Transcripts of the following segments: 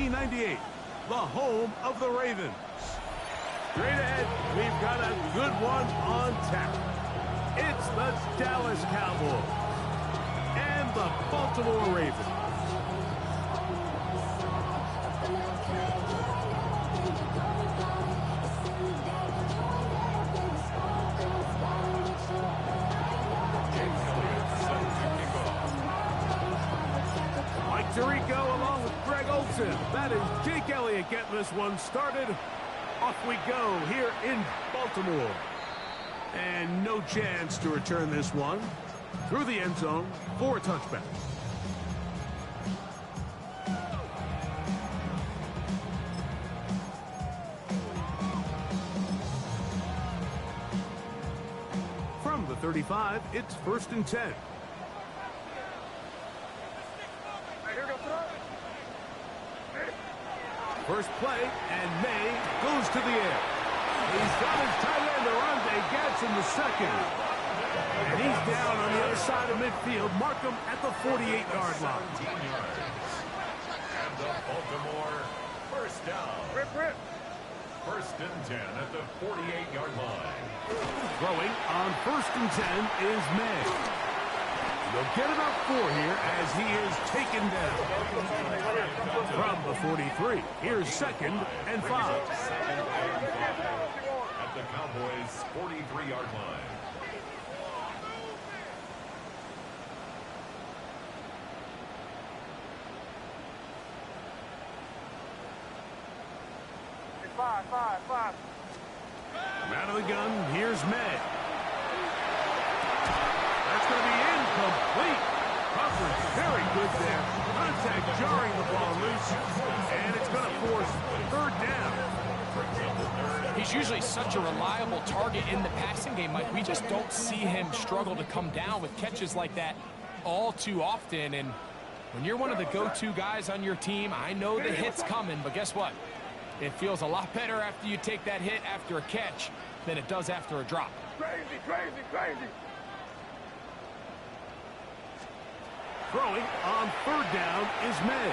1998, the home of the Ravens. Straight ahead, we've got a good one on tap. It's the Dallas Cowboys and the Baltimore Ravens. Tirico along with Greg Olsen. That is Jake Elliott getting this one started. Off we go here in Baltimore. And no chance to return this one through the end zone for a touchback. From the 35, it's 1st and 10. First play, and May goes to the air. He's got his tight end, Arundé gets in the second. And he's down on the other side of midfield. Mark him at the 48-yard line. And the Baltimore first down. Rip. 1st and 10 at the 48-yard line. Throwing on 1st and 10 is May. They'll get about 4 here as he is taken down. From the 43, here's 2nd and 5. At the Cowboys' 43-yard line. Five. Out of the gun, here's May. That's going to be incomplete. Coverage very good there. Contact jarring the ball loose. And it's going to force 3rd down. He's usually such a reliable target in the passing game, Mike. We just don't see him struggle to come down with catches like that all too often. And when you're one of the go-to guys on your team, I know the hit's coming, but guess what? It feels a lot better after you take that hit after a catch than it does after a drop. Crazy. Throwing on 3rd down is May.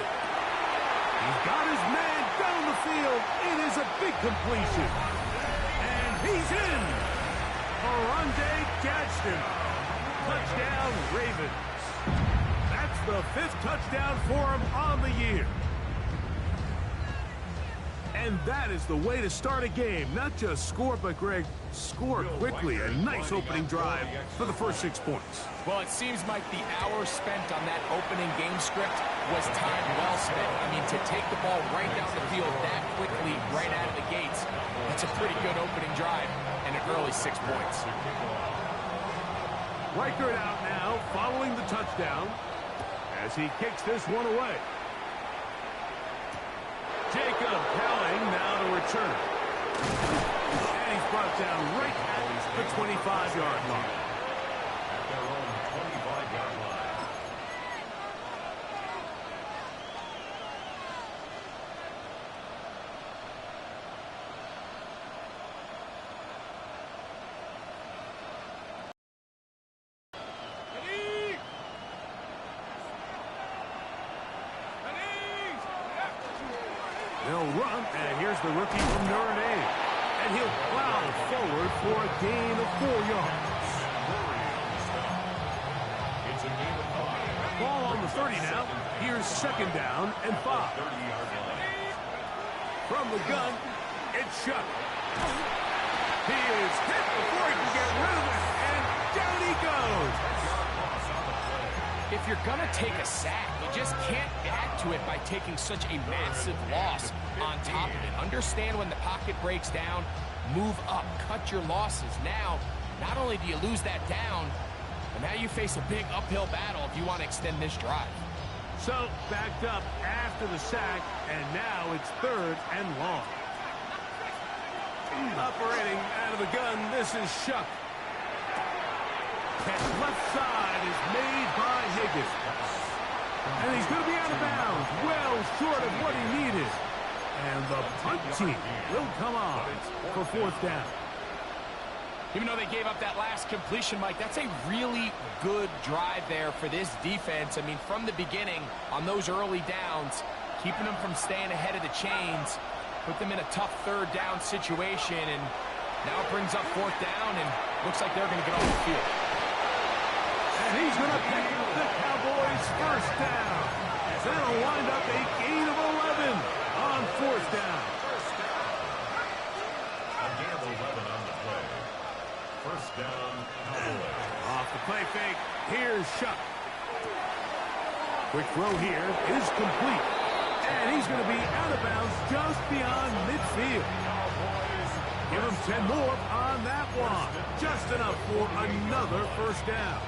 He's got his man down the field. It is a big completion. And he's in. Arundé catched him. Touchdown, Ravens. That's the 5th touchdown for him on the year. And that is the way to start a game. Not just score, but, Greg, score quickly. A nice opening drive for the first 6 points. Well, it seems like the hours spent on that opening game script was time well spent. I mean, to take the ball right down the field that quickly, right out of the gates, that's a pretty good opening drive and an early 6 points. Riker out now, following the touchdown, as he kicks this one away. Jacob Pelling now to return. And he's brought down right at the 25-yard line. At their own 25-yard line. They'll run, and here's the rookie from Notre Dame. And he'll plow forward for a gain of 4 yards. It's a gain of 5. Ball on the 30 now. Here's 2nd down and 5. 30-yard line. From the gun, it's Shuck. He is hit before he can get rid of it, and down he goes. If you're going to take a sack, you just can't add to it by taking such a massive loss on top of it. Understand when the pocket breaks down, move up, cut your losses. Now, not only do you lose that down, but now you face a big uphill battle if you want to extend this drive. So, backed up after the sack, and now it's 3rd and long. Operating out of the gun, this is Shuck. Catch left side is made by Higgins. And he's going to be out of bounds, well short of what he needed. And the punt team will come on for 4th down. Even though they gave up that last completion, Mike, that's a really good drive there for this defense. I mean, from the beginning, on those early downs, keeping them from staying ahead of the chains, put them in a tough third down situation, and now it brings up fourth down, and looks like they're going to get off the field. And he's going to pick the Cowboys first down. That'll wind up a gain of 11 on fourth down. A gain of 11 on the play. First down, Cowboys. Off the play fake, here's Shuck. Quick throw here is complete. And he's going to be out of bounds just beyond midfield. Give him 10 more on that one. Just enough for another first down.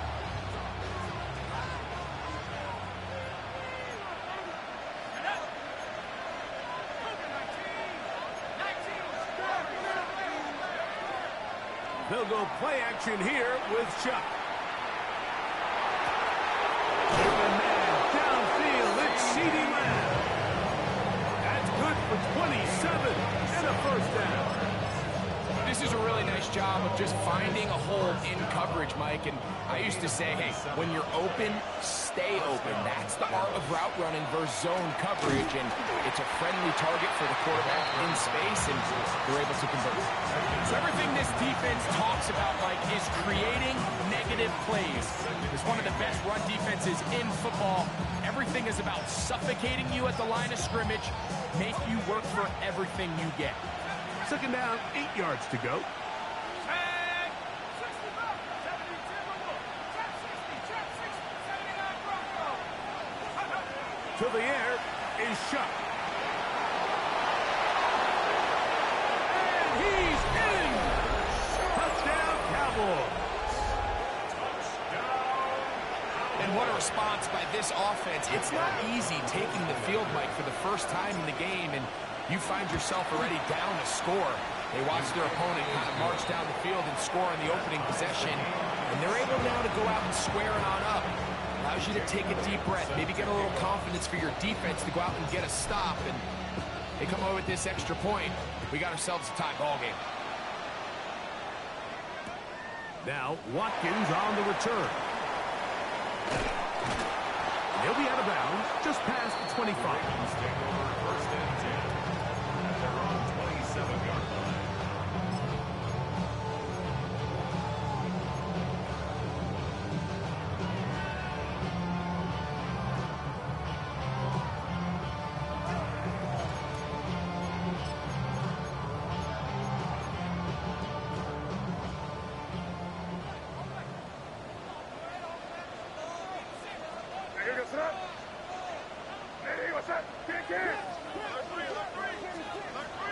They'll go play action here with Chuck. Open man downfield, it's CeeDee Lamb. That's good for 27 and a first down. This is a really nice job of just finding a hole in coverage, Mike. And I used to say, hey, when you're open, stay open. That's the art of route running versus zone coverage. And it's a friendly target for the quarterback in space, and they're able to convert. So everything this defense talks about, Mike, is creating negative plays. It's one of the best run defenses in football. Everything is about suffocating you at the line of scrimmage, make you work for everything you get. Second down, 8 yards to go. To the air is Shuck. And he's in! Touchdown, Cowboys. And what a response by this offense. It's not easy taking the field, Mike, for the first time in the game, and you find yourself already down to score. They watch their opponent kind of march down the field and score on the opening possession, and they're able now to go out and square it on up. Allows you to take a deep breath, maybe get a little confidence for your defense to go out and get a stop, and they come away with this extra point. We got ourselves a tie ball game. Now, Watkins on the return. He'll be out of bounds just past the 25. First and 10. They're on 27-yard line.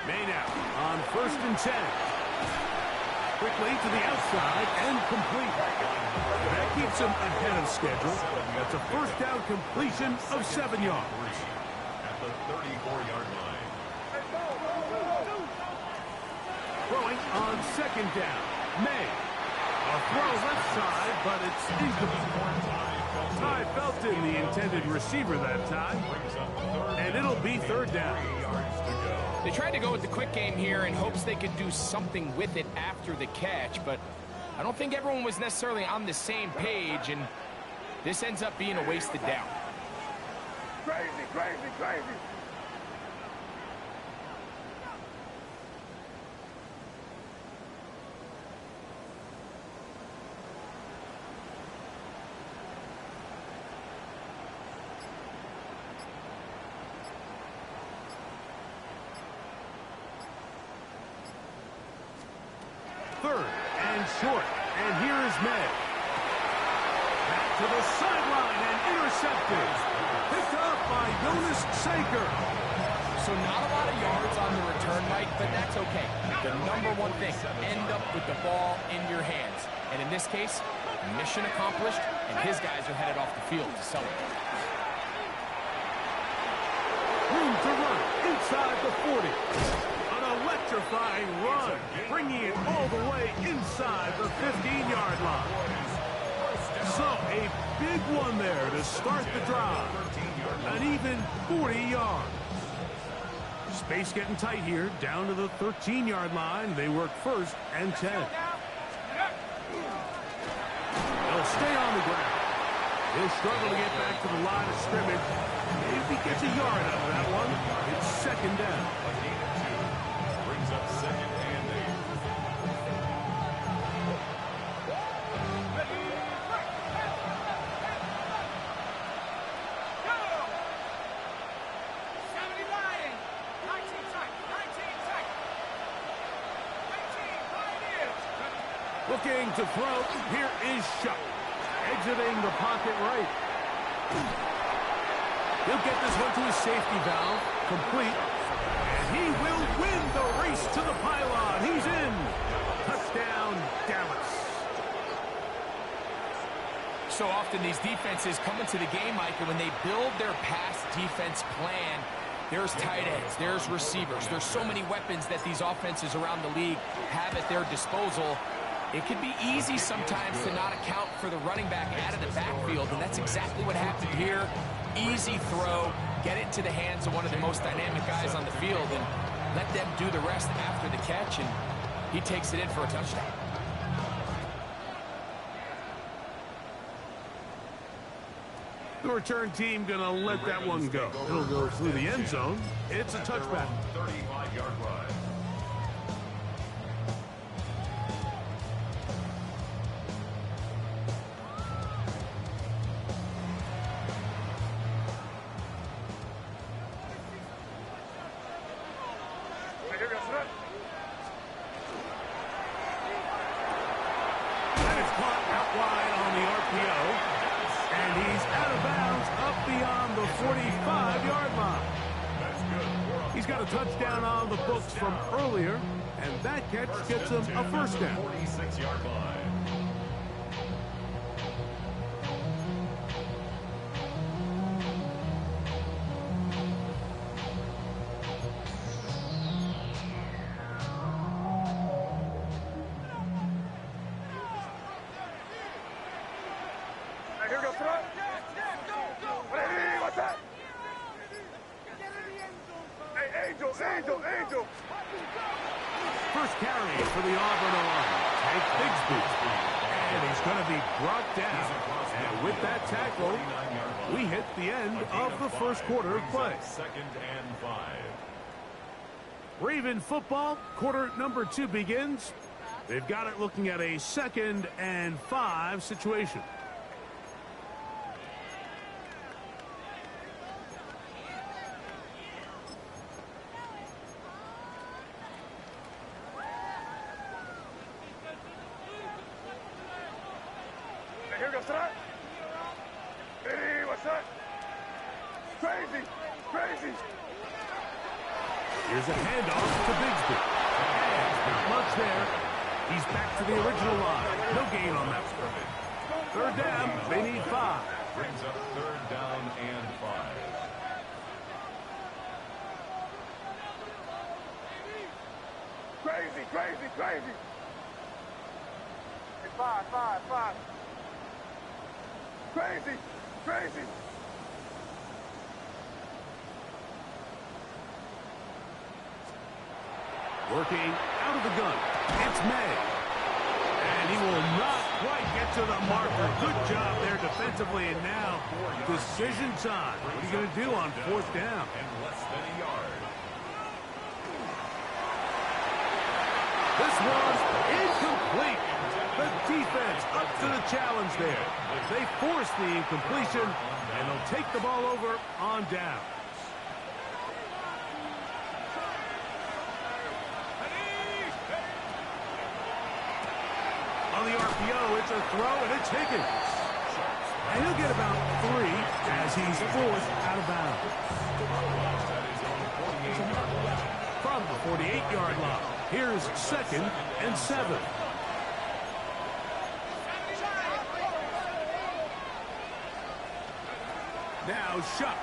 Main out on first and 10. Quickly to the outside and complete. That keeps him ahead of schedule. That's a first down completion of 7 yards. At the 34-yard line. Throwing on second down. May. A throw left side, but it's incomplete. Ty Felton, the intended receiver that time. And it'll be third down. They tried to go with the quick game here in hopes they could do something with it after the catch, but I don't think everyone was necessarily on the same page, and this ends up being a wasted down. Crazy, crazy, crazy. Third and short. And here is May. Back to the sideline and intercepted. Picked up by Jonas Saker. So not a lot of yards on the return, Mike, but that's okay. The number one thing, end up with the ball in your hands. And in this case, mission accomplished, and his guys are headed off the field to celebrate. Room to run inside the 40. An electrifying run, bringing it all the way inside the 15-yard line. So a big one there to start the drive. An even 40 yards. Space getting tight here, down to the 13-yard line. They work first and 10. They'll stay on the ground. He'll struggle to get back to the line of scrimmage. They've if he gets a yard out of that one, it's second down. A gain of 2. Brings up second and 8. Looking to throw. Here is Shuck. Exiting the pocket right. He'll get this one to his safety valve. Complete. And he will win the race to the pylon. He's in. Touchdown, Dallas. So often these defenses come into the game, Mike, and when they build their pass defense plan, there's tight ends, there's receivers. There's so many weapons that these offenses around the league have at their disposal. It can be easy sometimes to not account for the running back out of the backfield, and that's exactly what happened here. Easy throw, get it to the hands of one of the most dynamic guys on the field, and let them do the rest after the catch, and he takes it in for a touchdown. The return team gonna let that one go. It'll go through the end zone. It's a touchback. 35-yard line. And it's caught out wide on the RPO. And he's out of bounds up beyond the 45-yard line. That's good. He's got a touchdown on the books from earlier, and that catch gets him a first down. 46-yard line. Here goes throw. Hey, what's that? Hey, Angel. First carry for the Auburn arm. Take Bigsby. And he's going to be brought down. And with that tackle, we hit the end of the first quarter of play. Second and 5. Raven football, quarter number 2 begins. They've got it looking at a 2nd and 5 situation. Here goes throw. Hey, what's that? Crazy. Here's a handoff to Bigsby. And not much there. He's back to the original line. No gain on that. Third down. They need 5. Brings up third down and 5. Crazy. Hey, 5. Crazy. Working out of the gun. It's May. And he will not quite get to the marker. Good job there defensively. And now, decision time. What are you going to do on 4th down? And less than a yard. This one's incomplete. The defense up to the challenge there. They force the incompletion, and they'll take the ball over on down. On the RPO, it's a throw, and it's Higgins. And he'll get about 3 as he's forced out of bounds. From the 48-yard line, here's 2nd and 7. Now Shuck.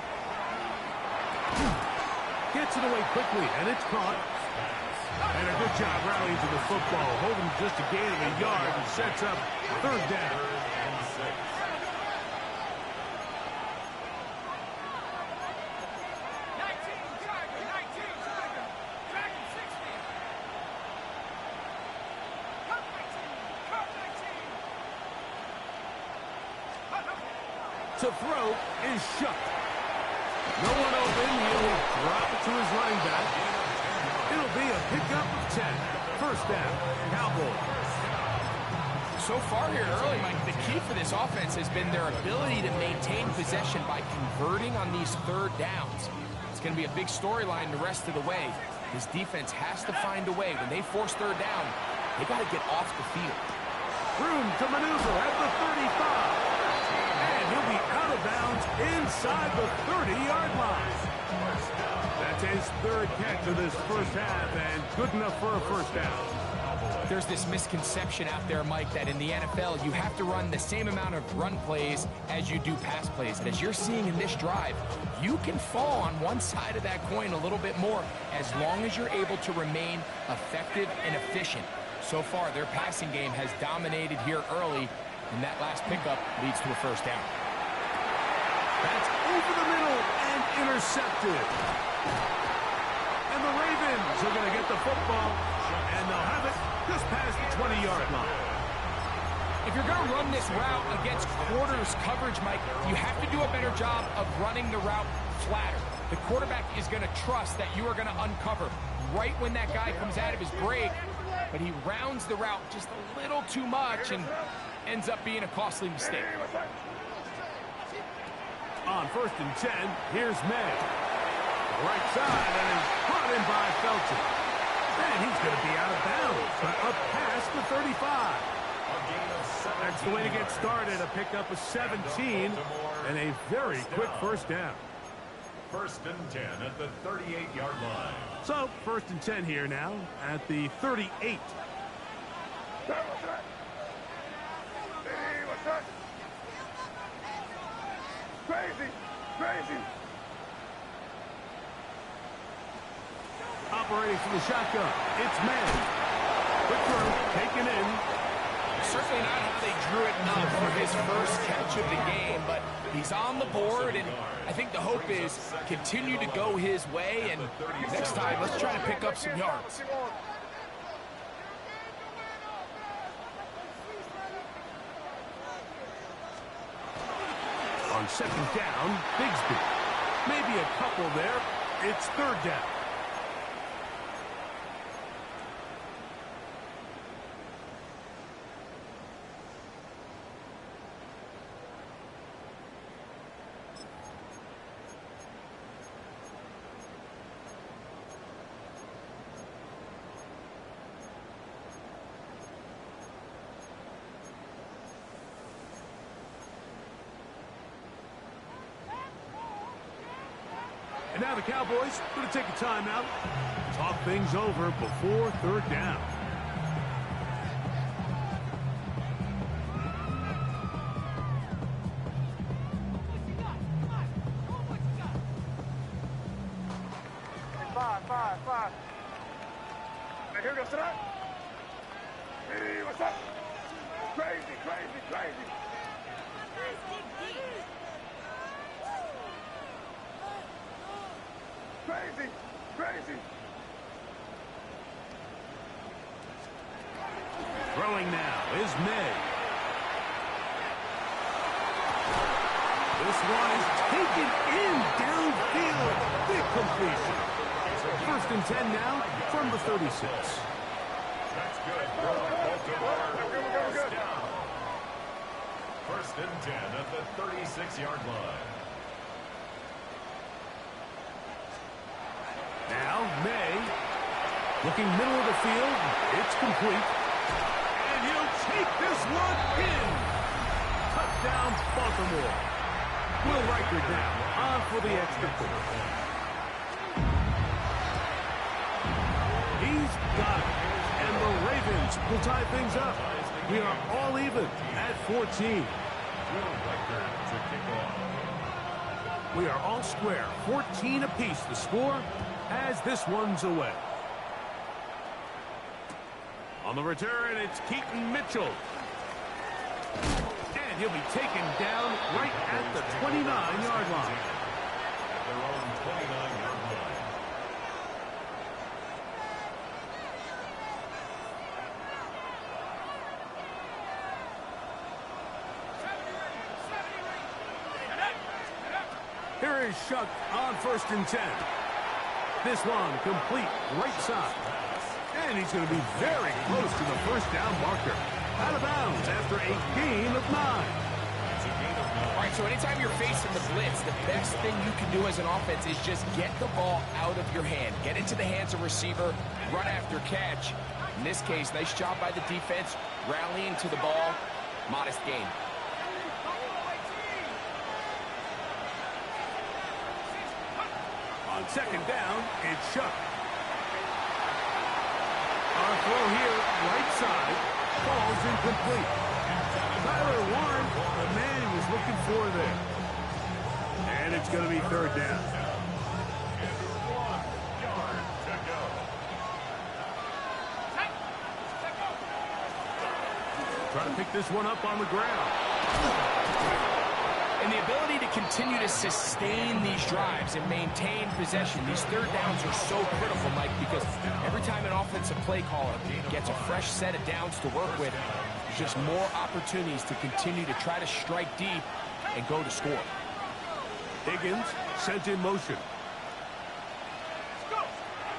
Gets it away quickly, and it's caught. And a good job rallying to the football, holding just a gain of a yard and sets up 3rd down. To throw is Shuck. No one open. He'll drop it to his running back. It'll be a pickup of 10. First down, Cowboys. So far here early, Mike, the key for this offense has been their ability to maintain possession by converting on these third downs. It's going to be a big storyline the rest of the way. This defense has to find a way. When they force third down, they got to get off the field. Room to maneuver at the 35. And he'll be out of bounds inside the 30-yard line. That's his third catch of this first half, and good enough for a first down. There's this misconception out there, Mike, that in the NFL, you have to run the same amount of run plays as you do pass plays. And as you're seeing in this drive, you can fall on one side of that coin a little bit more as long as you're able to remain effective and efficient. So far, their passing game has dominated here early, and that last pickup leads to a first down. That's over the middle and intercepted. And the Ravens are going to get the football, and they'll have it just past the 20-yard line. If you're going to run this route against quarters coverage, Mike, you have to do a better job of running the route flatter. The quarterback is going to trust that you are going to uncover right when that guy comes out of his break, but he rounds the route just a little too much and ends up being a costly mistake. On 1st and 10, here's May. Right side, and is brought in by Felton. And he's going to be out of bounds, but up past the 35. That's the way to get started, a pickup of 17, and a very quick first down. 1st and 10 at the 38-yard line. So, 1st and 10 here now at the 38. Hey, what's that? Crazy, crazy. Operating from the shotgun, it's May. Quick throw, taken in. Certainly not how they drew it up for his first catch of the game, but he's on the board, and I think the hope is continue to go his way, and next time, let's try to pick up some yards. On 2nd down, Bigsby. Maybe a couple there. It's 3rd down. And now the Cowboys going to take a timeout, talk things over before 3rd down. Five. Hey, here goes tonight. Hey, what's up? Crazy. Crazy. Throwing now is May. This one is taken in downfield. Big completion. 1st and 10 now from the 36. That's good. Baltimore. Good. Down. 1st and 10 at the 36-yard line. Now May, looking middle of the field, it's complete. And he'll take this one in. Touchdown, Baltimore. Will Riker down, on for the extra point. He's got it. And the Ravens will tie things up. We are all even at 14. Will Riker to kick off. We are all square, 14 apiece the score as this one's away. On the return, it's Keaton Mitchell. And he'll be taken down right at the 29-yard line. At their own 29-yard line. Here Here's Shuck on 1st and 10. This one complete right side. And he's going to be very close to the first down marker. Out of bounds after a gain of 9. All right, so anytime you're facing the blitz, the best thing you can do as an offense is just get the ball out of your hand. Get into the hands of receiver, run after catch. In this case, nice job by the defense, rallying to the ball. Modest gain. On 2nd down, it's Shuck. Our throw here, right side, falls incomplete. Tyler Warren, the man he was looking for there. And it's going to be 3rd down. Trying to pick this one up on the ground. And the ability to continue to sustain these drives and maintain possession. These 3rd downs are so critical, Mike, because every time an offensive play caller gets a fresh set of downs to work with, there's just more opportunities to continue to try to strike deep and go to score. Higgins sent in motion.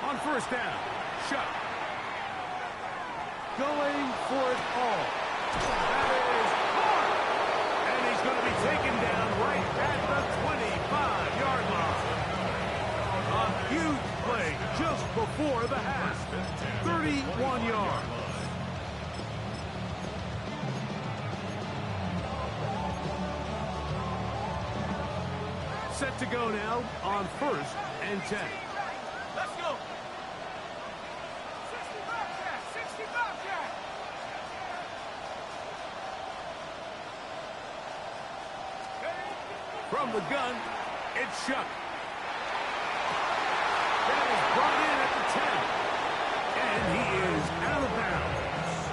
On 1st down, Shuck. Going for it all. That is hard. And he's going to be taken down right at the 25-yard line. A huge play just before the half. 31 yards. Set to go now on 1st and 10. Let's go. 65 cat, 65 cat. From the gun, it's Shuck. That is brought in at the 10. And he is out of bounds.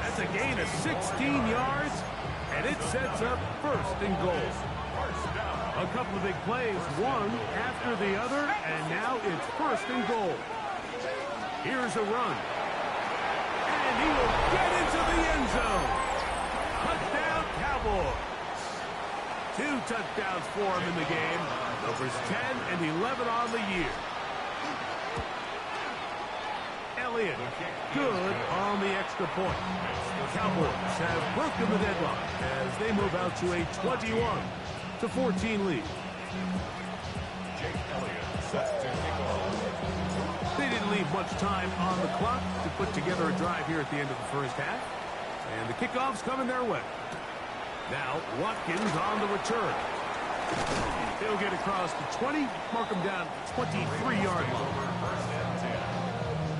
That's a gain of 16 yards, and it sets up 1st and goal. A couple of big plays, one after the other, and now it's 1st and goal. Here's a run. And he will get into the end zone. Touchdown, Cowboys. 2 touchdowns for him in the game. Numbers 10 and 11 on the year. Elliott, good on the extra point. The Cowboys have broken the deadlock as they move out to a 21-14 lead. Jake Elliott set to kick off. They didn't leave much time on the clock to put together a drive here at the end of the first half. And the kickoff's coming their way. Now, Watkins on the return. He'll get across the 20, mark him down 23-yard line. 1st and 10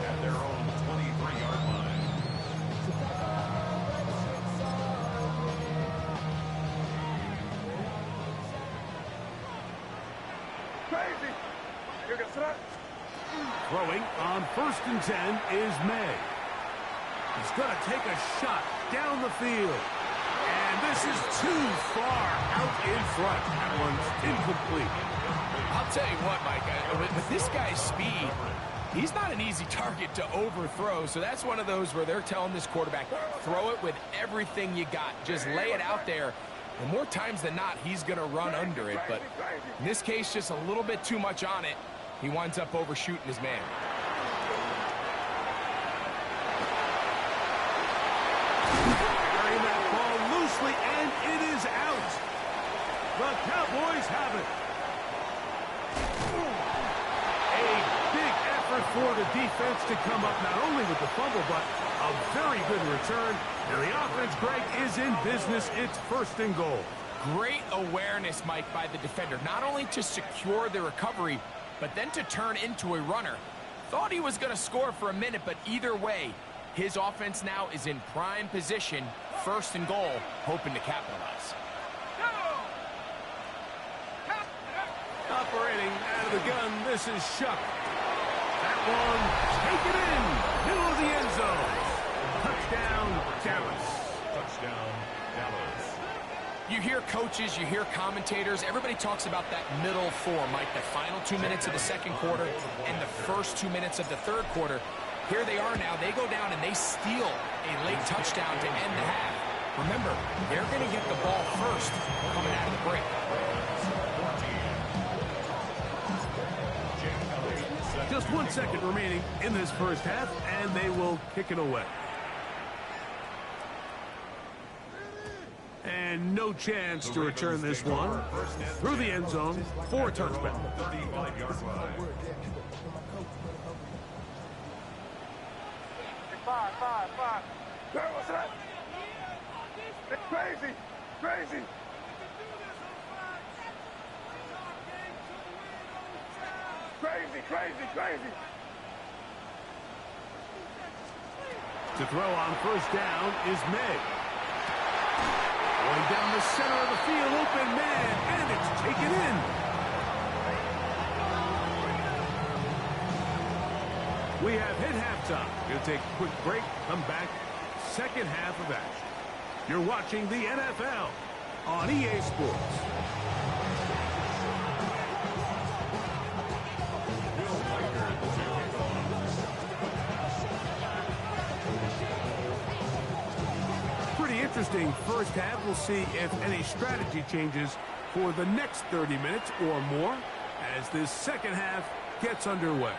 at their own 23-yard line. Crazy. You can throw. Throwing on 1st and 10 is May. He's going to take a shot down the field. And this is too far out in front. That one's incomplete. I'll tell you what, Mike, with this guy's speed, he's not an easy target to overthrow. So that's one of those where they're telling this quarterback, throw it with everything you got. Just lay it out there. And more times than not, he's going to run under it. But in this case, just a little bit too much on it. He winds up overshooting his man. Carrying that ball loosely, and it is out. The Cowboys have it. A big effort for the defense to come up not only with the fumble, but a very good return. And the offense, Greg, is in business. It's 1st and goal. Great awareness, Mike, by the defender. Not only to secure the recovery, but then to turn into a runner. Thought he was going to score for a minute, but either way, his offense now is in prime position, 1st and goal, hoping to capitalize. Operating out of the gun, this is Shuck. That one taken in, middle of the end zone. Touchdown, Dallas. Touchdown, Dallas. You hear coaches, you hear commentators, everybody talks about that middle four, Mike, the final 2 minutes of the 2nd quarter and the first 2 minutes of the 3rd quarter. Here they are now. They go down and they steal a late touchdown to end the half. Remember, they're going to get the ball first coming out of the break. 14 Just 1 second remaining in this first half, and they will kick it away. And no chance to return this one through the end zone for a touchback. 35-yard line. Five. Girl, what's that? It's crazy. Crazy. To throw on first down is May. Going down the center of the field, open man, and it's taken in. We have hit halftime. Going to take a quick break, come back, second half of action. You're watching the NFL on EA Sports. Pretty interesting first half. We'll see if any strategy changes for the next 30 minutes or more as this second half gets underway.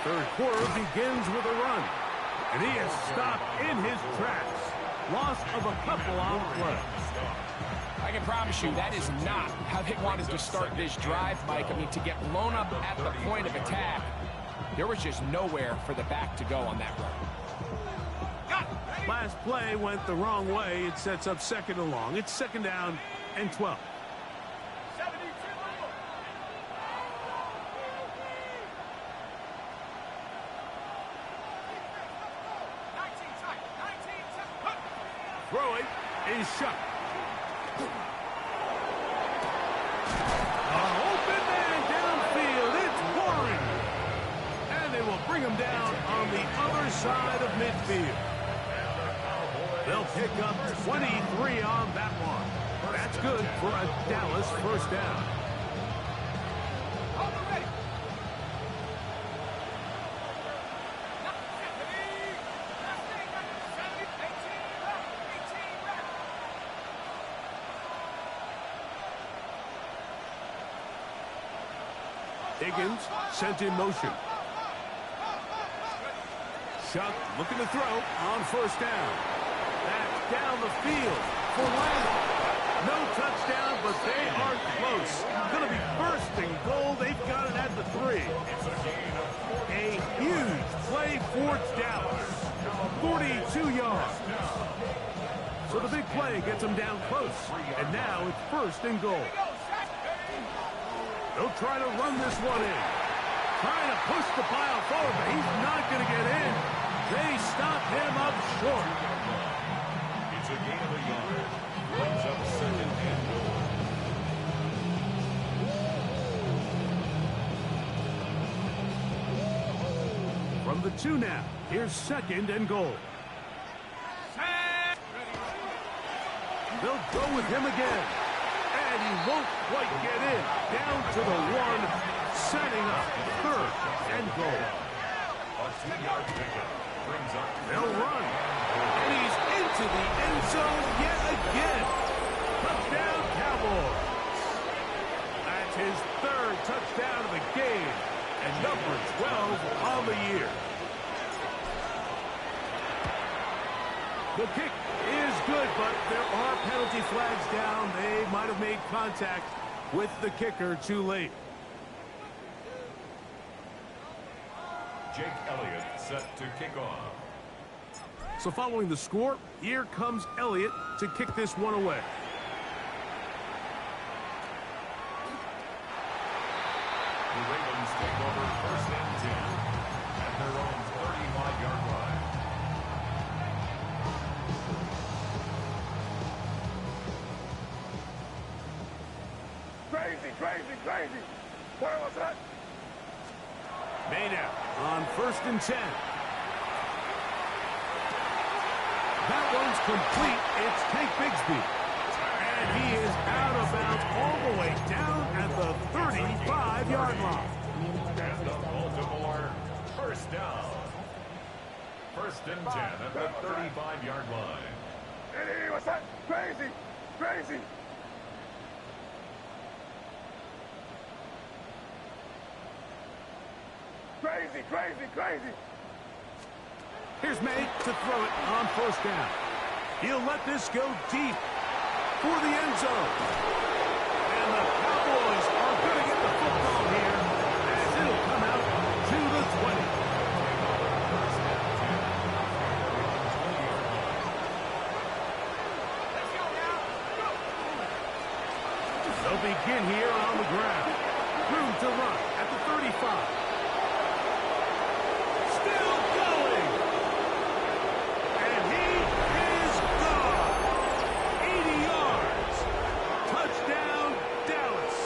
Third quarter begins with a run, and he is stopped in his tracks. Loss of a couple on play. I can promise you that is not how they wanted to start this drive, Mike. I mean, to get blown up at the point of attack, there was just nowhere for the back to go on that run. Last play went the wrong way. It sets up second and long. It's second down and 12. Throwing is shot. An open man downfield. It's Warren. And they will bring him down on the other side of midfield. They'll pick up 23 on that one. That's good for a Dallas first down. Higgins sent in motion. Shuck looking to throw on first down. That's down the field for Lang. No touchdown, but they are close. Going to be first and goal. They've got it at the 3. A huge play for Dallas. 42 yards. So the big play gets them down close. And now it's first and goal. They'll try to run this one in. Trying to push the pile forward, but he's not going to get in. They stop him up short. It's a gain of a yard. Brings up second and goal. From the 2 now, here's second and goal. They'll go with him again. And he won't quite get in. Down to the 1, setting up third and goal. A 2-yard pickup brings up. They'll run. And he's into the end zone yet again. Touchdown, Cowboys. That's his third touchdown of the game. And number 12 on the year. The kick is good, but there are penalty flags down. They might have made contact with the kicker too late. Jake Elliott set to kick off. So following the score, here comes Elliott to kick this one away. The Ravens take over first and 10 at their own 35-yard line. Crazy, crazy, crazy. Where was that? Made out on 1st and 10. That one's complete. It's Tank Bigsby. And he is out of bounds all the way down at the 35-yard line. And the Baltimore first down. 1st and 10 at the 35-yard line. Hey, what's that? Crazy, crazy. Crazy, crazy, crazy. Here's May to throw it on 1st down. He'll let this go deep for the end zone. And the Cowboys are going to get the football here as it'll come out to the 20. They'll begin here on the ground. Room to run at the 35. Still going. And he is gone. 80 yards. Touchdown, Dallas.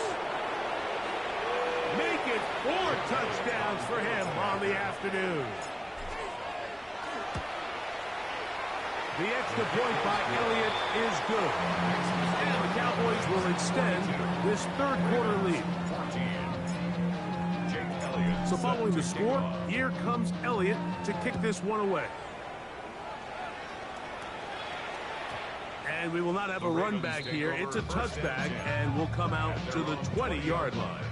Make it 4 touchdowns for him on the afternoon. The extra point by Elliott is good. And the Cowboys will extend this 3rd quarter lead. So following the score, here comes Elliott to kick this one away. And we will not have a run back here. It's a touchback, and we'll come out to the 20-yard line.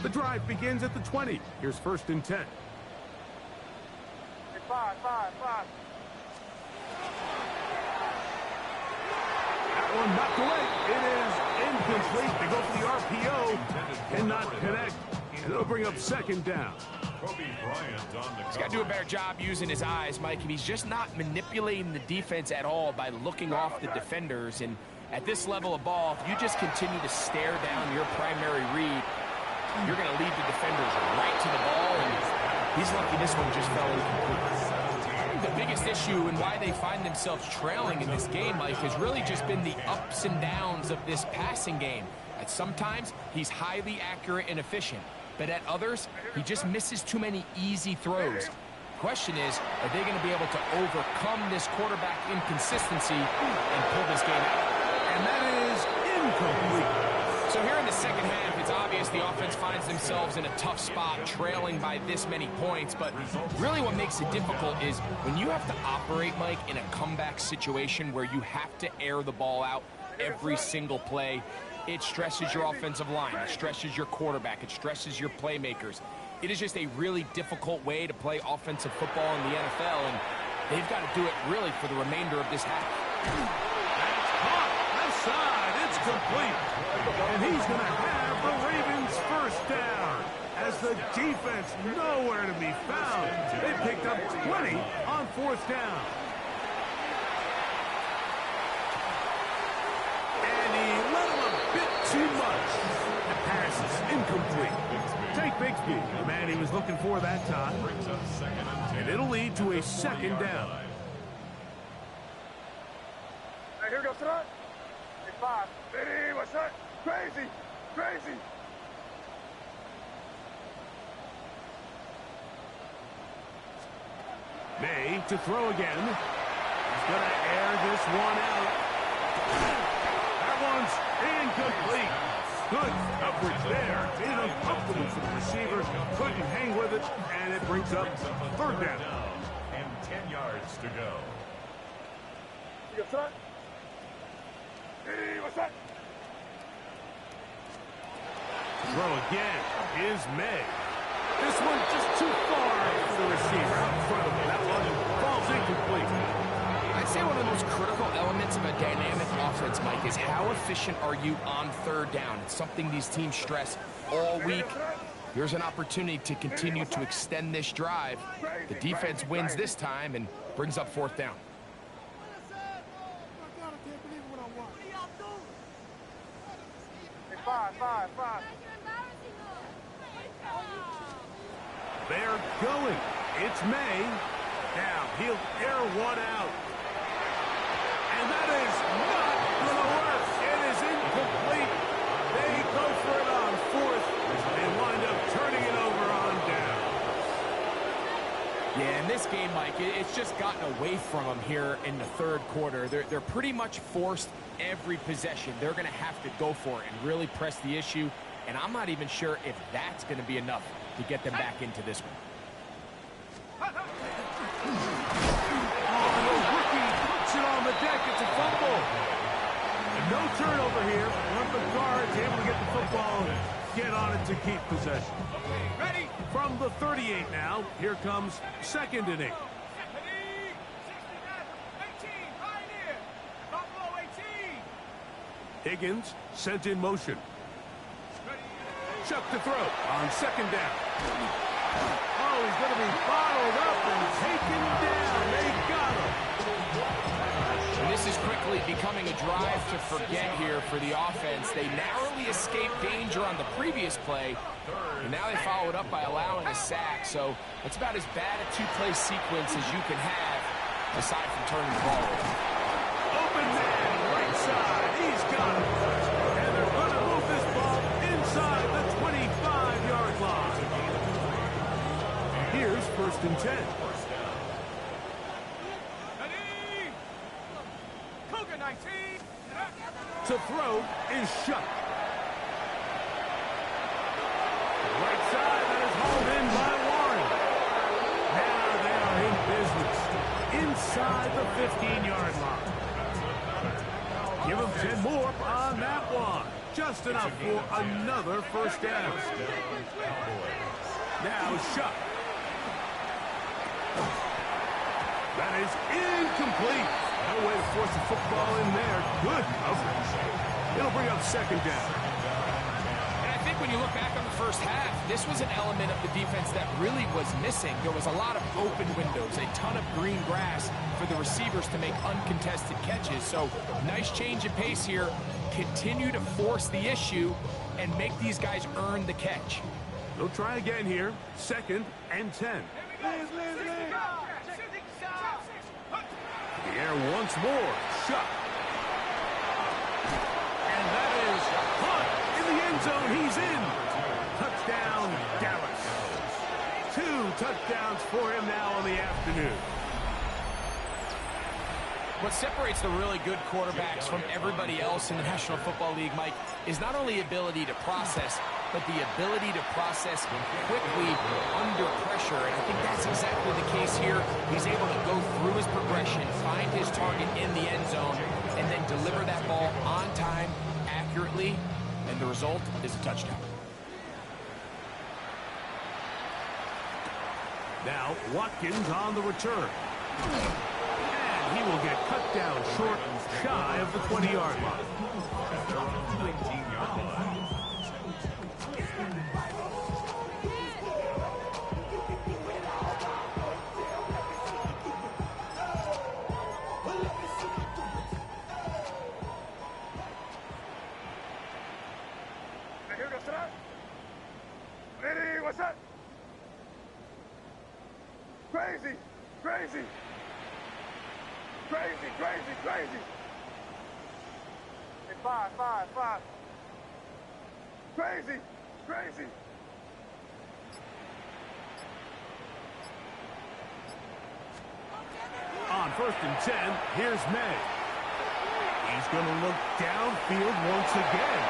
The drive begins at the 20. Here's 1st and 10. Five. That one knocked away. It is incomplete. They go for the RPO and not connect. And it'll bring up 2nd down. He's got to do a better job using his eyes, Mike. And he's just not manipulating the defense at all by looking off the defenders. And at this level of ball, if you just continue to stare down your primary read, you're going to lead the defenders right to the ball. And he's lucky this one just fell incomplete. The biggest issue and why they find themselves trailing in this game, Mike, has really just been the ups and downs of this passing game. At sometimes, he's highly accurate and efficient, but at others, he just misses too many easy throws. Question is, are they going to be able to overcome this quarterback inconsistency and pull this game out? And that is incomplete. So here in the 2nd half, it's obvious the offense finds themselves in a tough spot, trailing by this many points. But really what makes it difficult is when you have to operate, Mike, in a comeback situation where you have to air the ball out every single play, it stresses your offensive line, it stresses your quarterback, it stresses your playmakers. It is just a really difficult way to play offensive football in the NFL, and they've got to do it really for the remainder of this half. That's caught. Left side. It's complete. And he's going to have the Ravens 1st down as the defense nowhere to be found. They picked up 20 on 4th down. And he let him a bit too much. The pass is incomplete. Take Bigsby, the man he was looking for that time. And it'll lead to a 2nd down. Hey, here we go, son. Hey, 5. Hey, what's that? Crazy, crazy. May to throw again. He's going to air this one out. That one's incomplete. Good coverage there. Made it uncomfortable for the receivers. Couldn't hang with it, and it brings up 3rd down. And 10 yards to go. You got son? Hey, what's that? Throw again is May. This one just too far for the receiver. Out in front of him. That one falls incomplete. I'd say one of the most critical elements of a dynamic offense, Mike, is how efficient are you on 3rd down. It's something these teams stress all week. Here's an opportunity to continue to extend this drive. The defense wins this time and brings up 4th down. Five. They're going. It's May. Now he'll air one out. And that is not game, Mike, it's just gotten away from them here in the third quarter. They're pretty much forced every possession. They're going to have to go for it and really press the issue. And I'm not even sure if that's going to be enough to get them back into this one. Oh, the rookie puts it on the deck. It's a fumble. And no turnover here. One of the guards able to get the football, get on it to keep possession. Ready? From the 38 now, here comes second inning. Higgins sent in motion. Chuck to throw on second down. Oh, he's going to be bottled up and taken down. They got him. And this is quickly becoming a drive to forget here for the offense. They narrowly escaped danger on the previous play, and now they follow it up by allowing a sack. So it's about as bad a two-play sequence as you can have, aside from turning the ball over. Open man, right side. He's got it. And they're going to move this ball inside the 25-yard line. Here's first and 10. To throw is shut. Right side, that is hauled in by Warren. Now they are in business. Inside the 15-yard line. Give them 10 more on that one. Just enough for another first down. Now shut. That is incomplete. No way to force the football in there. Good coverage. It'll bring up second down. And I think when you look back on the first half, this was an element of the defense that really was missing. There was a lot of open windows, a ton of green grass for the receivers to make uncontested catches. So nice change of pace here. Continue to force the issue and make these guys earn the catch. They'll try again here. Second and 10. The air once more. Shut. And that is caught in the end zone. He's in. Touchdown, Dallas. 2 touchdowns for him now on the afternoon. What separates the really good quarterbacks from everybody else in the National Football League, Mike, is not only ability to process, but the ability to process quickly under pressure. And I think that's exactly the case here. He's able to go through his progression, find his target in the end zone, and then deliver that ball on time, accurately, and the result is a touchdown. Now Watkins on the return. And he will get cut down short, shy of the 20-yard line. 19-yard line. Ready, what's up? Crazy, crazy. Crazy, crazy, crazy. Hey, five. Crazy, crazy. On first and 10, here's May. He's going to look downfield once again.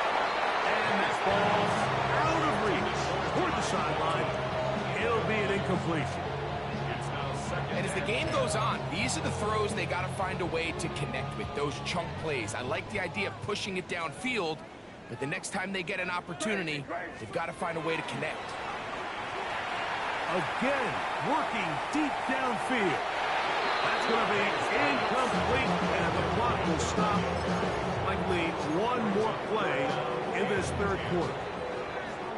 And that ball's out of reach. Toward the sideline. It'll be an incompletion. And as the game goes on, these are the throws they got to find a way to connect with, those chunk plays. I like the idea of pushing it downfield, but the next time they get an opportunity, they've got to find a way to connect. Again, working deep downfield. That's going to be incomplete, and the clock will stop. Likely one more play in this third quarter.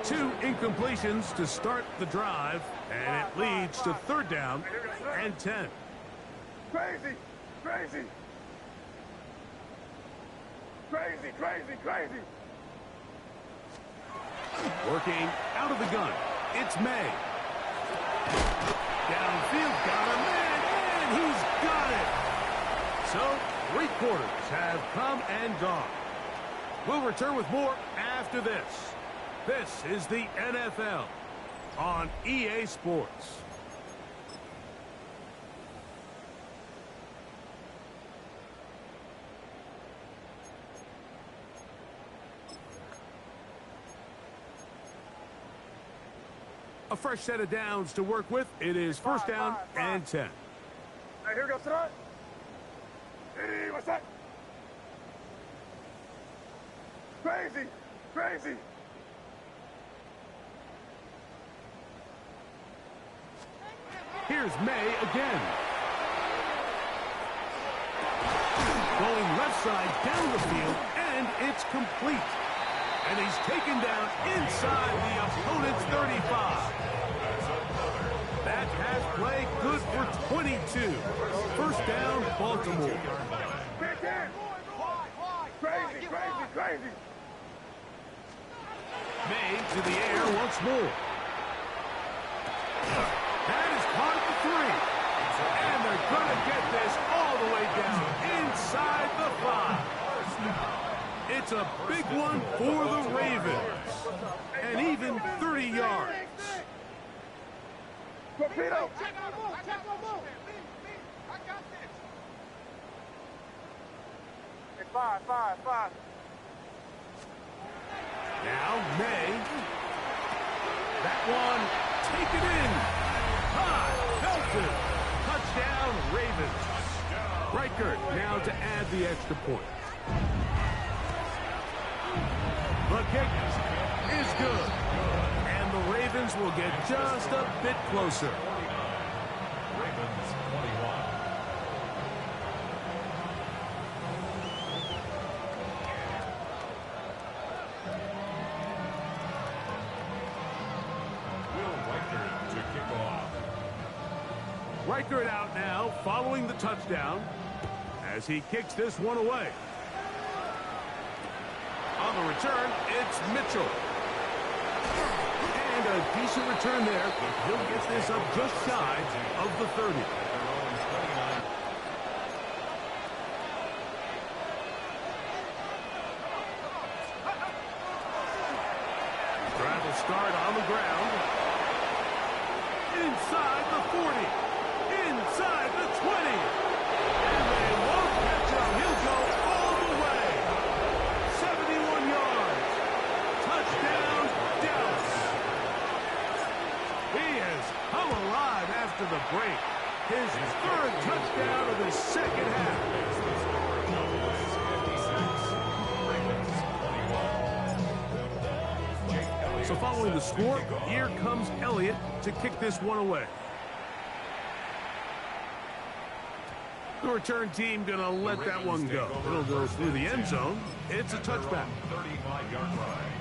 2 incompletions to start the drive, and it leads to third down and 10. Crazy, crazy. Crazy, crazy, crazy. Working out of the gun. It's May. Downfield, got a man, and he's got it. So, 3 quarters have come and gone. We'll return with more after this. This is the NFL on EA Sports. A fresh set of downs to work with. It is first down and 10. Hey, here goes front. Hey, what's that? Crazy, crazy. Here's May again. Going left side down the field, and it's complete. And he's taken down inside the opponent's 35. That pass play good for 22. First down, Baltimore. Crazy, crazy, crazy. May to the air once more. That is caught at the 3. And they're going to get this all the way down inside the 5. It's a big one for the Ravens. And even 30 yards. Torpedo. Hey, 5. Now May. That one taken in. High. Belted. Touchdown Ravens. Reichert now to add the extra point. The kick is good. And the Ravens will get just a bit closer. Ravens 21. Reichert out now, following the touchdown, as he kicks this one away. On the return, it's Mitchell. And a decent return there. He'll get this up just shy of the 30. Drive will start on the ground. Inside the 40. Inside the 20. And they won't catch him. He'll go all the way. 71 yards. Touchdown, Dallas. He has come alive after the break. His third touchdown of the second half. So following the score, here comes Elliott to kick this one away. The return team going to let that one go. It'll go through the end zone. It's a touchback. 35-yard line.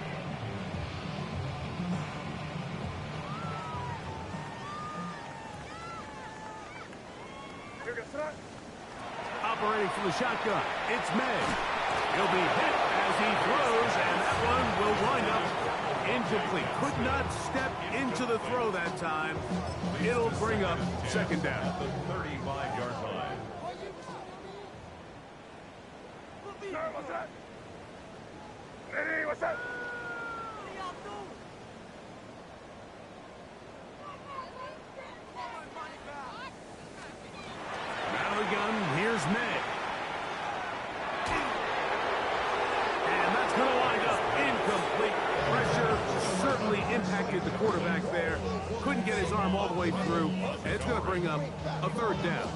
Here goes front. Operating from the shotgun, it's May. He'll be hit as he throws, and that one will wind up incomplete. Could not step into the throw that time. It'll bring up second down. At the 35-yard line. Sir, what's that? Hey, what's that? Battle gun, here's May. And that's going to wind up incomplete. Pressure certainly impacted the quarterback there. Couldn't get his arm all the way through. And it's going to bring up a third down.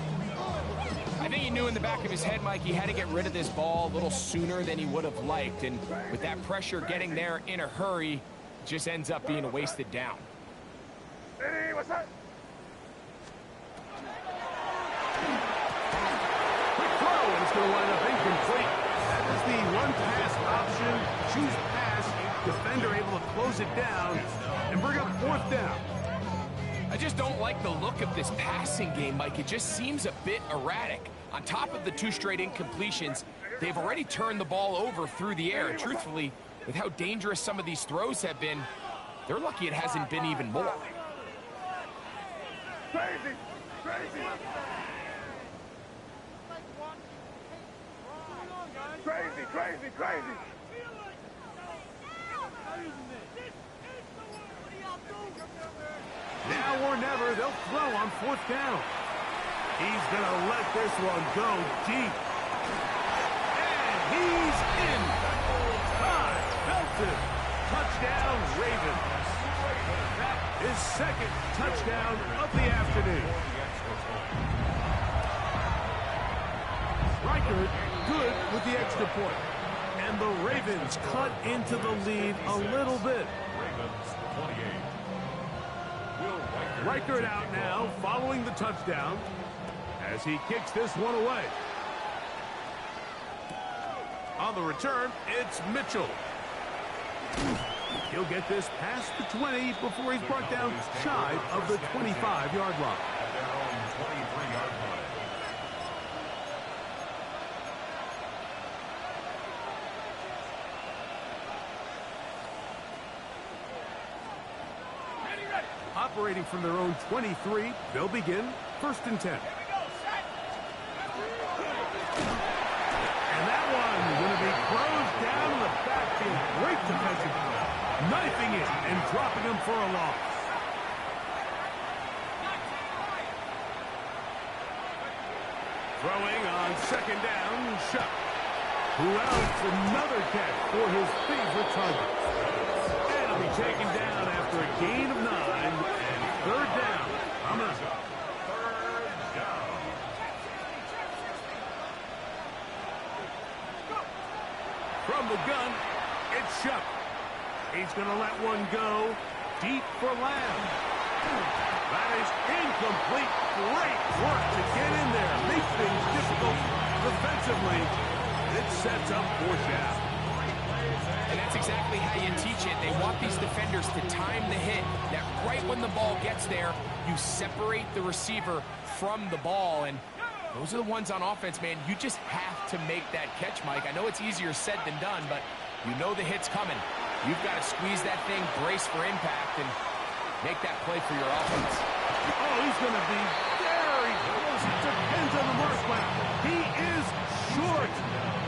I think he knew in the back of his head, Mike, he had to get rid of this ball a little sooner than he would have liked. And with that pressure getting there in a hurry, it just ends up being a wasted down. Hey, what's that? Quick throw, and it's going to wind up incomplete. That is the one-pass option. Choose pass. Defender able to close it down and bring up fourth down. I just don't like the look of this passing game, Mike. It just seems a bit erratic. On top of the 2 straight incompletions, they've already turned the ball over through the air. And truthfully, with how dangerous some of these throws have been, they're lucky it hasn't been even more. Crazy, crazy. Crazy, crazy, crazy. Now or never, they'll throw on fourth down. He's going to let this one go deep. And he's in. High, belted. Touchdown, Ravens. That is second touchdown of the afternoon. Reichert good with the extra point. And the Ravens cut into the lead a little bit. Reichert out now following the touchdown as he kicks this one away. On the return, it's Mitchell. He'll get this past the 20 before he's brought down shy of the 25-yard line. At their own 23-yard line. Operating from their own 23, they'll begin 1st and 10. And that one going to be closed down in the backfield. Great defensive play. Knifing it and dropping him for a loss. Throwing on 2nd down, Shuck. Who else another catch for his favorite target. And he'll be taken down after a gain of 9 and 3rd down. Coming up. 3rd down. From the gun, it's Shuck. He's going to let one go deep for Lamb. That is incomplete. Great work to get in there. Makes things difficult defensively. It sets up 4th down. And that's exactly how you teach it. They want these defenders to time the hit. That right when the ball gets there, you separate the receiver from the ball. And those are the ones on offense, man. You just have to make that catch, Mike. I know it's easier said than done, but you know the hit's coming. You've got to squeeze that thing, brace for impact, and make that play for your offense. Oh, he's going to be very close. It depends on the mark, but he is short.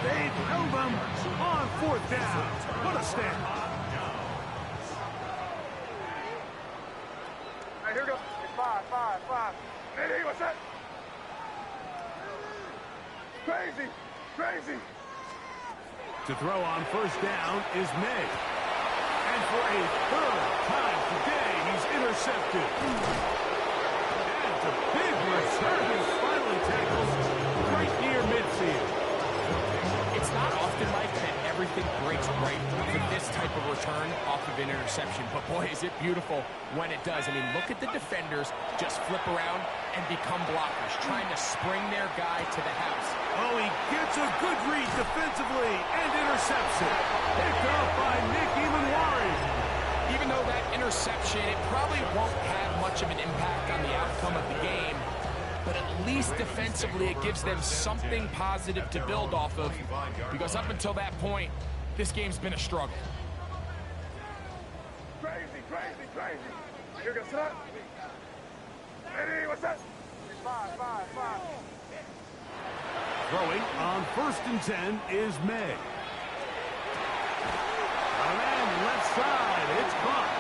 They've held him on 4th down. What a stand. Hey, here we go. It's 5. Hey, what's that? Crazy. To throw on 1st down is May. And for a 3rd time today, he's intercepted. And it's a big return. He's finally tackled right near midfield. It's not often, Mike, that everything breaks right for this type of return off of an interception. But, boy, is it beautiful when it does. I mean, look at the defenders just flip around and become blockers, trying to spring their guy to the house. Oh, he gets a good read defensively and intercepts it. Picked up by Nick Imanwari. Even though that interception, it probably won't have much of an impact on the outcome of the game, but at least defensively it gives them something positive to build off of, because up until that point, this game's been a struggle. Crazy. Here goes that. Hey, what's that? It's 5. Throwing on 1st and 10 is May. A man left side. It's caught.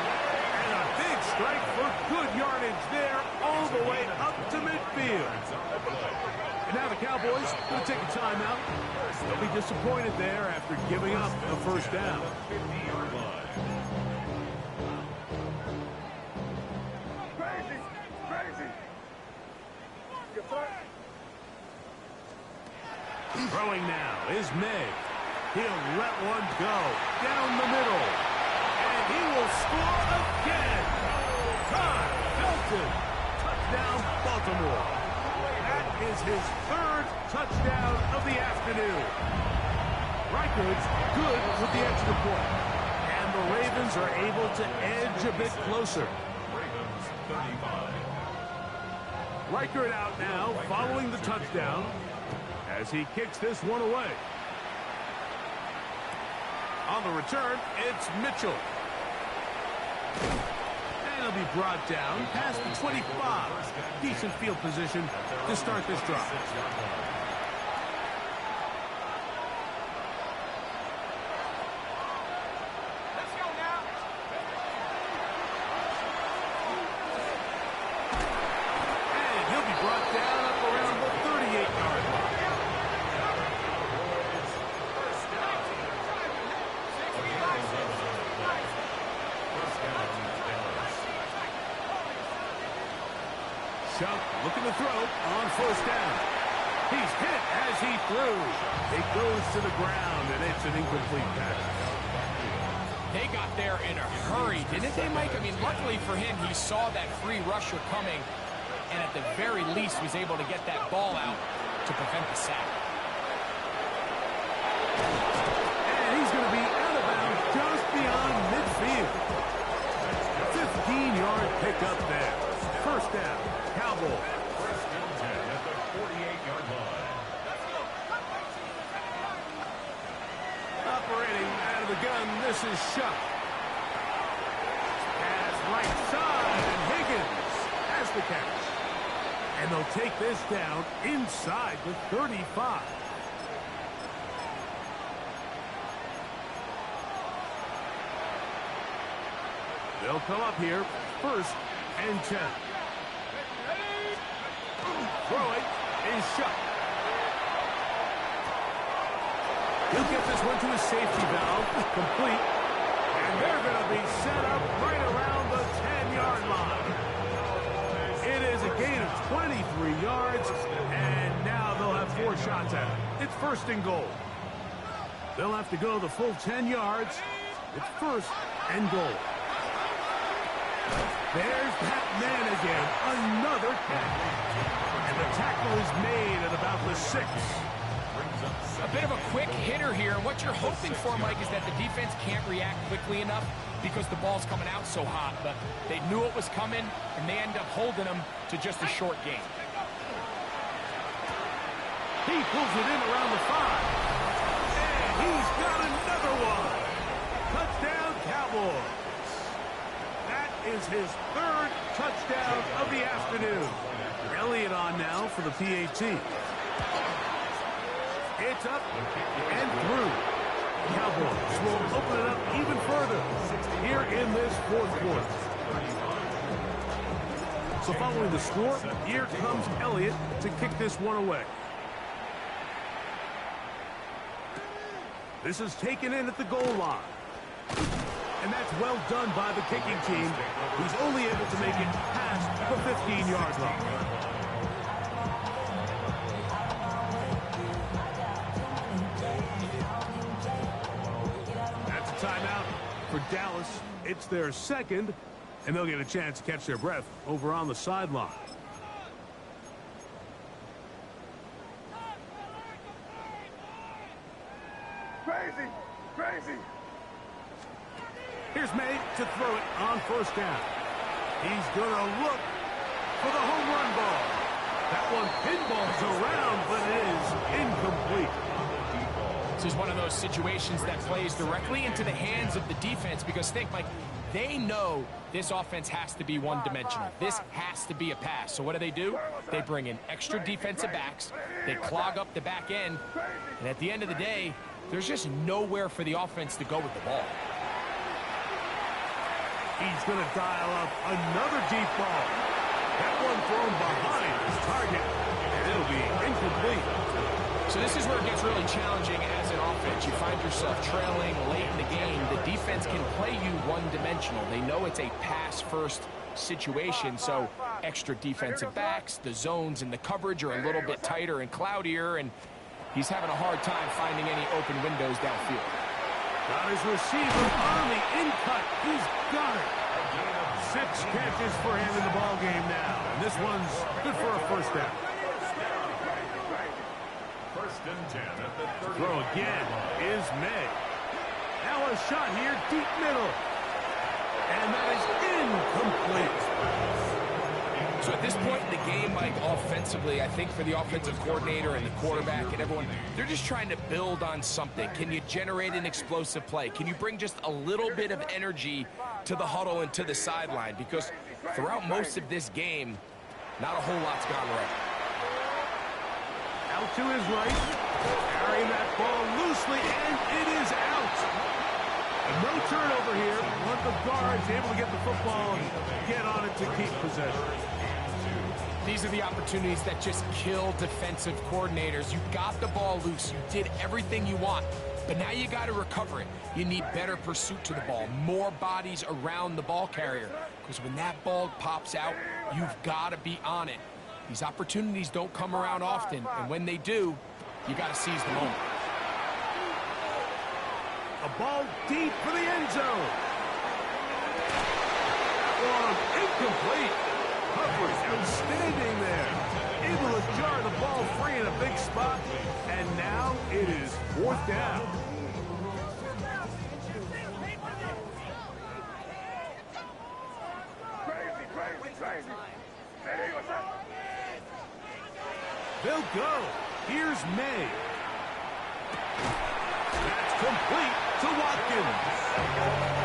And a big strike for good yardage there all the way up to midfield. And now the Cowboys going to take a timeout. They'll be disappointed there after giving up the 1st down. 50-yard line. Crazy. Yes, sir. Throwing now is May. He'll let one go down the middle. And he will score again. Todd Felton. Touchdown, Baltimore. That is his 3rd touchdown of the afternoon. Reichert's good with the extra point. And the Ravens are able to edge a bit closer. Ravens 35. Reichert out now following the touchdown as he kicks this one away. On the return, it's Mitchell. And he'll be brought down past the 25. Decent field position to start this drive. And he'll be brought down up around the 38-yard line. Chuck looking to throw on first down. He's hit as he threw. It goes to the ground, and it's an incomplete pass. They got there in a hurry, didn't they, Mike? I mean, luckily for him, he saw that free rusher coming, and at the very least was able to get that ball out to prevent the sack. And he's going to be out of bounds just beyond midfield. 15-yard pickup there. First down, Cowboys. First and 10 at the 48-yard line. Operating out of the gun, this is Shuck. Pass right side, and Higgins has the catch. And they'll take this down inside the 35. They'll come up here, first and 10. Throwing is Shuck. He'll get this one to his safety valve, complete. And they're going to be set up right around the 10-yard line. It is a gain of 23 yards, and now they'll have 4 shots at it. It's first and goal. They'll have to go the full 10 yards. It's first and goal. There's that man again. Another catch. And the tackle is made at about the 6. A bit of a quick hitter here. What you're hoping for, Mike, is that the defense can't react quickly enough because the ball's coming out so hot. But they knew it was coming, and they end up holding them to just a short gain. He pulls it in around the 5. And he's got another one. Touchdown, Cowboys. That is his 3rd touchdown of the afternoon. Elliott on now for the PAT. It's up and through. Cowboys will open it up even further here in this 4th quarter. So following the score, here comes Elliott to kick this one away. This is taken in at the goal line. And that's well done by the kicking team, who's only able to make it past the 15-yard line. That's a timeout for Dallas. It's their 2nd, and they'll get a chance to catch their breath over on the sideline. Crazy! Crazy! Here's May to throw it on first down. He's going to look for the home run ball. That one pinballs around, but it is incomplete. This is one of those situations that plays directly into the hands of the defense because think, Mike, they know this offense has to be one-dimensional. This has to be a pass. So what do? They bring in extra defensive backs. They clog up the back end. And at the end of the day, there's just nowhere for the offense to go with the ball. He's going to dial up another deep ball. That one thrown behind his target, and it'll be incomplete. So this is where it gets really challenging as an offense. You find yourself trailing late in the game. The defense can play you one-dimensional. They know it's a pass-first situation, so extra defensive backs, the zones and the coverage are a little bit tighter and cloudier, and he's having a hard time finding any open windows downfield. Got his receiver on the in-cut. He's got it. 6 catches for him in the ball game now. And this one's good for a first down. First and 10 at the 30. Throw again is May. Now a shot here, deep middle. And that is incomplete. So at this point in the game, Mike, offensively, I think for the offensive coordinator and the quarterback and everyone, they're just trying to build on something. Can you generate an explosive play? Can you bring just a little bit of energy to the huddle and to the sideline? Because throughout most of this game, not a whole lot's gone right. Out to his right, carrying that ball loosely, and it is out. No turnover here, but the guard's able to get the football and get on it to keep possession. These are the opportunities that just kill defensive coordinators. You got the ball loose. You did everything you want. But now you got to recover it. You need better pursuit to the ball, more bodies around the ball carrier. Because when that ball pops out, you've got to be on it. These opportunities don't come around often, and when they do, you got to seize the moment. A ball deep for the end zone. That one incomplete. Coverage outstanding there. Able to jar the ball free in a big spot, and now it is 4th down. Crazy. Ready, what's up? They'll go. Here's May. That's complete to Watkins.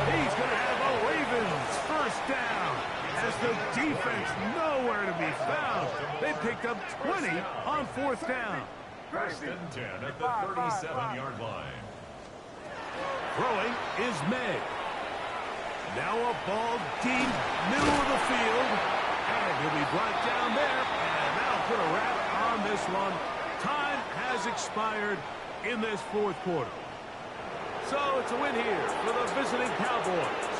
He's going to have a Ravens first down as the defense nowhere to be found. They picked up 20 on 4th down. 1st and 10 at the 37-yard line. Throwing is May. Now a ball deep, middle of the field. And he'll be brought down there. And that'll put a wrap on this one. Time has expired in this 4th quarter. So it's a win here for the visiting Cowboys.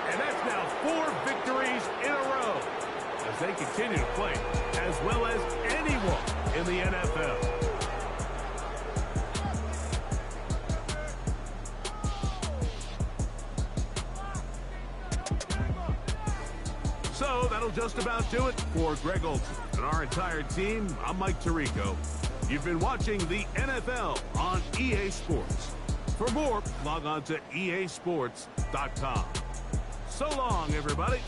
And that's now 4 victories in a row as they continue to play as well as anyone in the NFL. So that'll just about do it for Greg Olson and our entire team. I'm Mike Tirico. You've been watching the NFL on EA Sports. For more, log on to easports.com. So long, everybody.